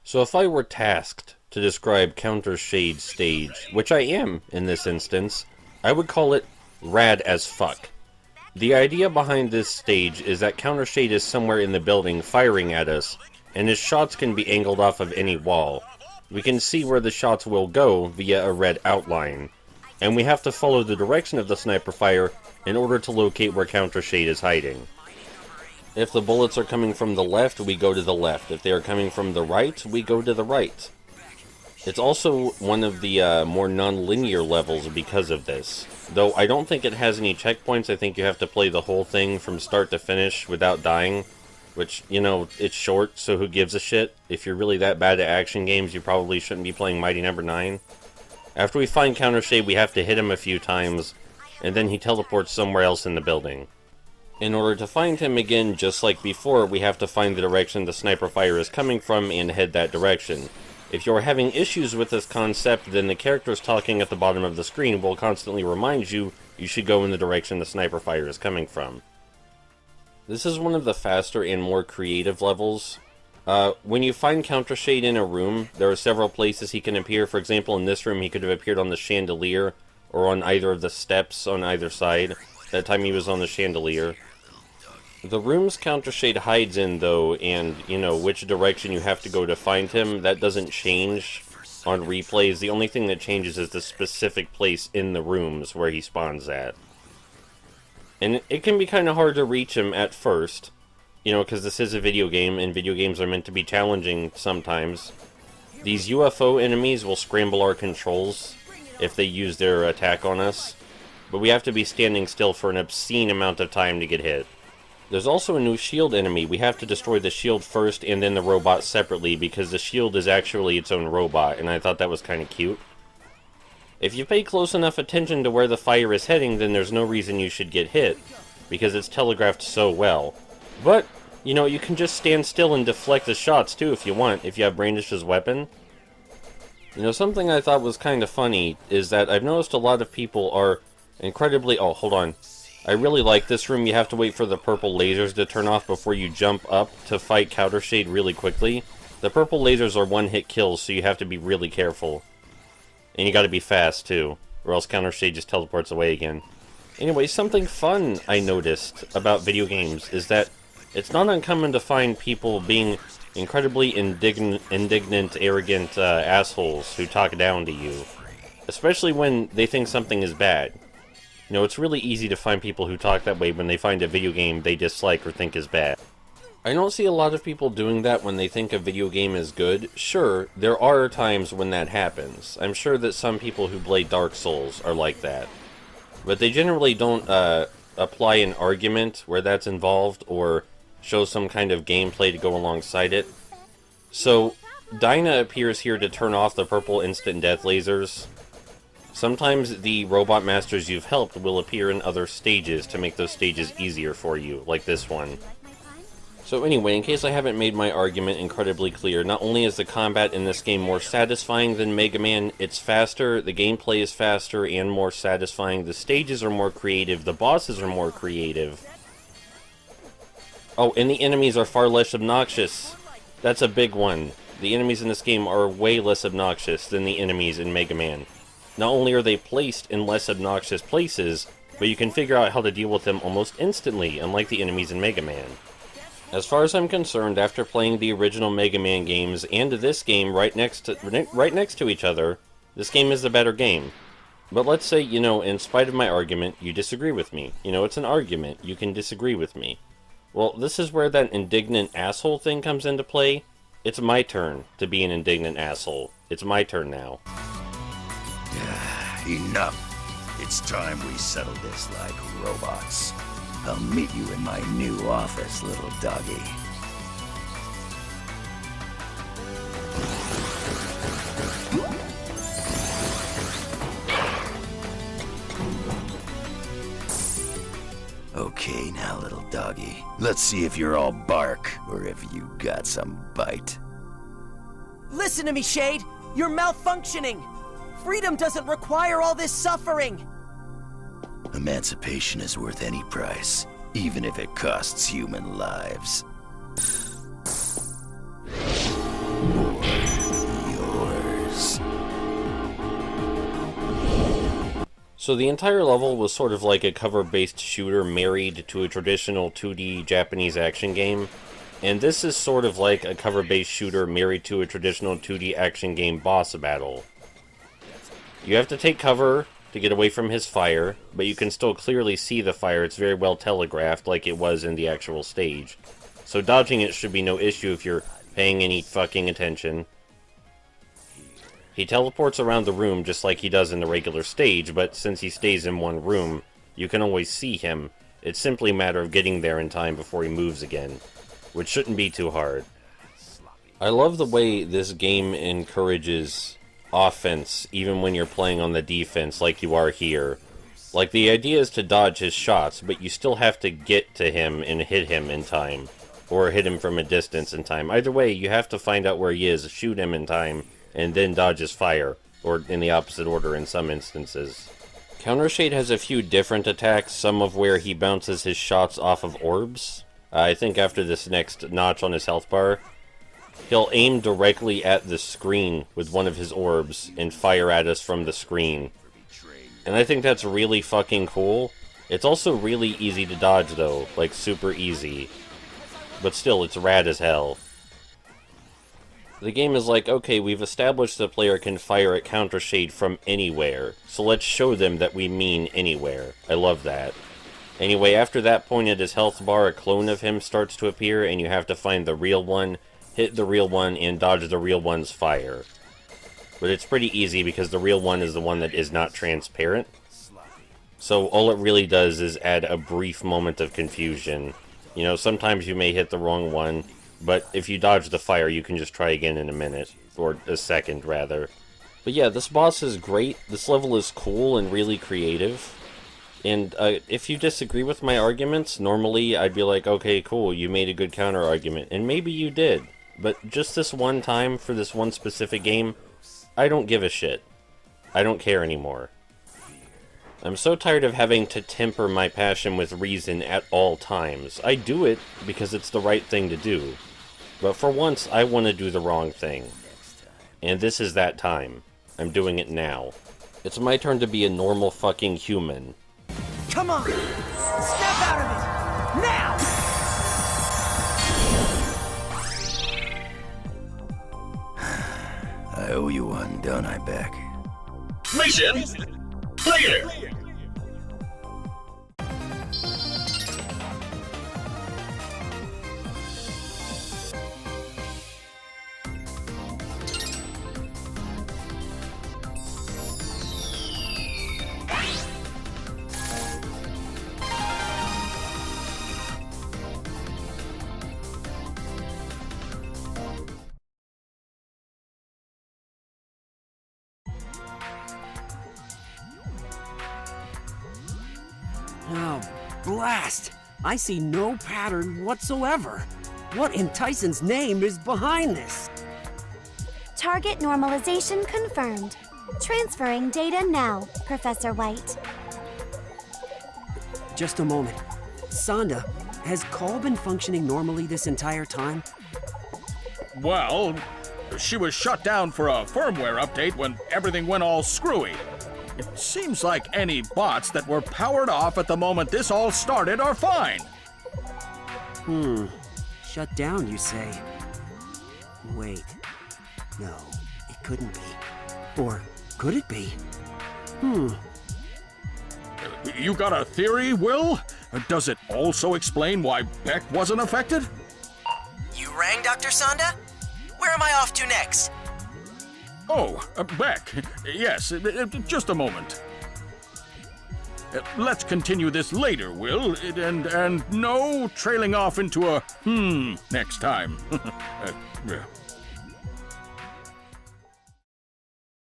So if I were tasked to describe Counter Shade's stage, which I am in this instance, I would call it rad as fuck. The idea behind this stage is that Counter Shade is somewhere in the building firing at us, and his shots can be angled off of any wall. We can see where the shots will go via a red outline, and we have to follow the direction of the sniper fire in order to locate where Counter Shade is hiding. If the bullets are coming from the left, we go to the left. If they are coming from the right, we go to the right. It's also one of the more non-linear levels because of this. Though I don't think it has any checkpoints. I think you have to play the whole thing from start to finish without dying. Which, you know, it's short, so who gives a shit? If you're really that bad at action games, you probably shouldn't be playing Mighty Number 9. After we find Counter Shade, we have to hit him a few times, and then he teleports somewhere else in the building. In order to find him again, just like before, we have to find the direction the sniper fire is coming from and head that direction. If you're having issues with this concept, then the characters talking at the bottom of the screen will constantly remind you you should go in the direction the sniper fire is coming from. This is one of the faster and more creative levels. When you find Counter Shade in a room, there are several places he can appear. For example, in this room he could have appeared on the chandelier, or on either of the steps on either side. That time he was on the chandelier. The rooms Counter Shade hides in, though, and, you know, which direction you have to go to find him, that doesn't change on replays. The only thing that changes is the specific place in the rooms where he spawns at. And it can be kind of hard to reach him at first, you know, because this is a video game, and video games are meant to be challenging sometimes. These UFO enemies will scramble our controls if they use their attack on us, but we have to be standing still for an obscene amount of time to get hit. There's also a new shield enemy. We have to destroy the shield first and then the robot separately, because the shield is actually its own robot, and I thought that was kind of cute. If you pay close enough attention to where the fire is heading, then there's no reason you should get hit, because it's telegraphed so well. But, you know, you can just stand still and deflect the shots too if you want, if you have Brandish's weapon. You know, something I thought was kind of funny is that I've noticed a lot of people are incredibly... Oh, hold on. I really like this room. You have to wait for the purple lasers to turn off before you jump up to fight Counter Shade really quickly. The purple lasers are one-hit kills, so you have to be really careful. And you gotta be fast, too, or else Counter Shade just teleports away again. Anyway, something fun I noticed about video games is that it's not uncommon to find people being incredibly indignant, arrogant assholes who talk down to you. Especially when they think something is bad. You know, it's really easy to find people who talk that way when they find a video game they dislike or think is bad. I don't see a lot of people doing that when they think a video game is good. Sure, there are times when that happens. I'm sure that some people who play Dark Souls are like that. But they generally don't apply an argument where that's involved or show some kind of gameplay to go alongside it. So, Dinah appears here to turn off the purple instant death lasers. Sometimes the robot masters you've helped will appear in other stages to make those stages easier for you, like this one. So anyway, in case I haven't made my argument incredibly clear, not only is the combat in this game more satisfying than Mega Man, it's faster, the gameplay is faster and more satisfying, the stages are more creative, the bosses are more creative. Oh, and the enemies are far less obnoxious. That's a big one. The enemies in this game are way less obnoxious than the enemies in Mega Man. Not only are they placed in less obnoxious places, but you can figure out how to deal with them almost instantly, unlike the enemies in Mega Man. As far as I'm concerned, after playing the original Mega Man games and this game right next to each other, this game is the better game. But let's say, you know, in spite of my argument, you disagree with me. You know, it's an argument. You can disagree with me. Well, this is where that indignant asshole thing comes into play. It's my turn to be an indignant asshole. It's my turn now. Enough. It's time we settle this like robots. I'll meet you in my new office, little doggy. Okay, now, little doggy. Let's see if you're all bark, or if you got some bite. Listen to me, Shade! You're malfunctioning! Freedom doesn't require all this suffering! Emancipation is worth any price, even if it costs human lives. More So the entire level was sort of like a cover-based shooter married to a traditional 2D Japanese action game, and this is sort of like a cover-based shooter married to a traditional 2D action game boss battle. You have to take cover to get away from his fire, but you can still clearly see the fire. It's very well telegraphed like it was in the actual stage. So dodging it should be no issue if you're paying any fucking attention. He teleports around the room just like he does in the regular stage, but since he stays in one room, you can always see him. It's simply a matter of getting there in time before he moves again, which shouldn't be too hard. I love the way this game encourages offense, even when you're playing on the defense like you are here. Like, the idea is to dodge his shots, but you still have to get to him and hit him in time, or hit him from a distance in time. Either way, you have to find out where he is, shoot him in time, and then dodge his fire, or in the opposite order in some instances. Countershade has a few different attacks, some of where he bounces his shots off of orbs. I think after this next notch on his health bar, he'll aim directly at the screen with one of his orbs and fire at us from the screen. And I think that's really fucking cool. It's also really easy to dodge though, like super easy. But still, it's rad as hell. The game is like, okay, we've established the player can fire at Countershade from anywhere, so let's show them that we mean anywhere. I love that. Anyway, after that point at his health bar, a clone of him starts to appear, and you have to find the real one, hit the real one, and dodge the real one's fire. But it's pretty easy because the real one is the one that is not transparent. So all it really does is add a brief moment of confusion. You know, sometimes you may hit the wrong one, but if you dodge the fire, you can just try again in a minute. Or a second, rather. But yeah, this boss is great. This level is cool and really creative. And if you disagree with my arguments, normally I'd be like, okay, cool, you made a good counter-argument. And maybe you did. But just this one time, for this one specific game, I don't give a shit. I don't care anymore. I'm so tired of having to temper my passion with reason at all times. I do it because it's the right thing to do. But for once, I want to do the wrong thing. And this is that time. I'm doing it now. It's my turn to be a normal fucking human. Come on! Snap out of it! Now! I owe you one, don't I, Beck? Mission clear! Oh, blast! I see no pattern whatsoever. What in Tyson's name is behind this? Target normalization confirmed. Transferring data now, Professor White. Just a moment. Sonda, has Call been functioning normally this entire time? Well, she was shut down for a firmware update when everything went all screwy. It seems like any bots that were powered off at the moment this all started are fine. Shut down, you say? Wait. No, it couldn't be. Or could it be? You got a theory, Will? Does it also explain why Beck wasn't affected? You rang, Dr. Sonda? Where am I off to next? Oh, Beck. Yes, just a moment. Let's continue this later, Will, and no trailing off into a next time.